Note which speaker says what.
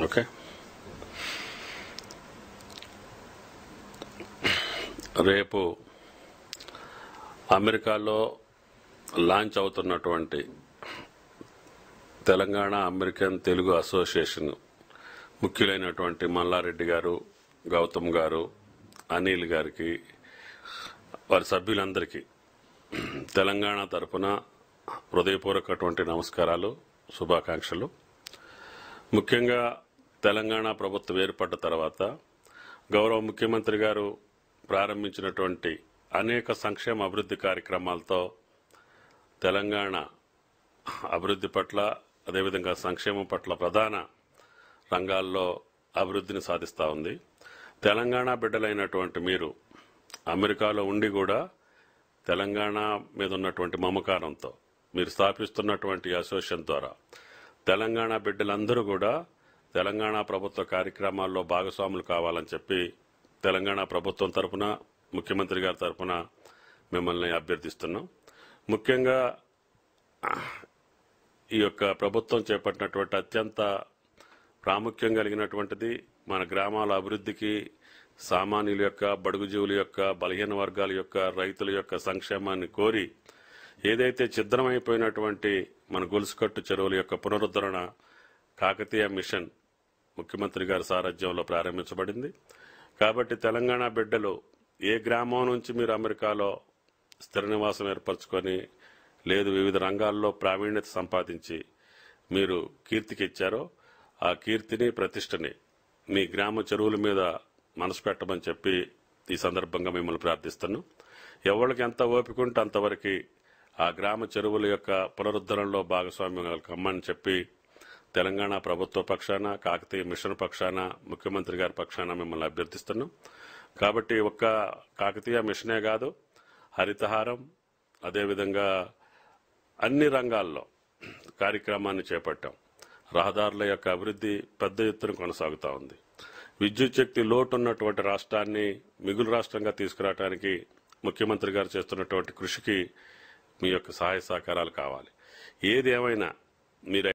Speaker 1: Okay, రేపు అమెరికాలో launch అవుతున్నటువంటి తెలంగాణ అమెరికన్ తెలుగు అసోసియేషన్ ముఖ్యులైనటువంటి మల్లారెడ్డి గారు, గౌతమ్ గారు, అనిల్ గారికి, వారి సభ్యులందరికీ తెలంగాణ తరపున హృదయపూర్వకటువంటి నమస్కారాలు, శుభాకాంక్షలు. ముఖ్యంగా తెలంగాణ ప్రభుత్వం ఏర్పడ్డ తర్వాత గౌరవ ముఖ్యమంత్రి గారు ప్రారంభించినటువంటి అనేక సంక్షేమ అభివృద్ధి కార్యక్రమాలతో తెలంగాణ అభివృద్ధి పట్ల, అదేవిధంగా సంక్షేమం పట్ల ప్రధాన రంగాల్లో అభివృద్ధిని సాధిస్తూ ఉంది. తెలంగాణ బిడ్డలైనటువంటి మీరు అమెరికాలో ఉండి కూడా తెలంగాణ మీద ఉన్నటువంటి మమకారంతో మీరు స్థాపిస్తున్నటువంటి అసోసియేషన్ ద్వారా తెలంగాణ బిడ్డలందరూ కూడా తెలంగాణ ప్రభుత్వ కార్యక్రమాల్లో భాగస్వాములు కావాలని చెప్పి తెలంగాణ ప్రభుత్వం తరపున, ముఖ్యమంత్రి గారి తరపున మిమ్మల్ని అభ్యర్థిస్తున్నాం. ముఖ్యంగా ఈ యొక్క ప్రభుత్వం చేపట్టినటువంటి అత్యంత ప్రాముఖ్యం కలిగినటువంటిది మన గ్రామాల అభివృద్ధికి, సామాన్యుల యొక్క, బడుగు జీవుల యొక్క, బలహీన వర్గాల యొక్క, రైతుల యొక్క సంక్షేమాన్ని కోరి ఏదైతే ఛిద్రమైపోయినటువంటి మన గొలుసుకట్టు చెరువుల యొక్క పునరుద్ధరణ కాకతీయ మిషన్ ముఖ్యమంత్రి గారి సారథ్యంలో ప్రారంభించబడింది. కాబట్టి తెలంగాణ బిడ్డలు ఏ గ్రామం నుంచి మీరు అమెరికాలో స్థిర నివాసం ఏర్పరచుకొని, లేదు వివిధ రంగాల్లో ప్రావీణ్యత సంపాదించి మీరు కీర్తికిచ్చారో ఆ కీర్తిని, ప్రతిష్టని మీ గ్రామ చెరువుల మీద మనసు పెట్టమని చెప్పి ఈ సందర్భంగా మిమ్మల్ని ప్రార్థిస్తున్నాం. ఎవరికి ఎంత ఓపిక ఉంటే అంతవరకు ఆ గ్రామ చెరువుల యొక్క పునరుద్ధరణలో భాగస్వామ్యం కమ్మని చెప్పి తెలంగాణ ప్రభుత్వ పక్షాన, కాకతీయ మిషన్ పక్షాన, ముఖ్యమంత్రి గారి పక్షాన మిమ్మల్ని అభ్యర్థిస్తున్నాం. కాబట్టి ఒక్క కాకతీయ మిషనే కాదు, హరితహారం, అదేవిధంగా అన్ని రంగాల్లో కార్యక్రమాన్ని చేపట్టాం. రహదారుల యొక్క అభివృద్ధి పెద్ద ఎత్తున కొనసాగుతూ ఉంది. విద్యుత్ శక్తి లోటు ఉన్నటువంటి రాష్ట్రాన్ని మిగులు రాష్ట్రంగా తీసుకురావడానికి ముఖ్యమంత్రి గారు చేస్తున్నటువంటి కృషికి మీ యొక్క సహాయ సహకారాలు కావాలి. ఏది ఏమైనా మీరు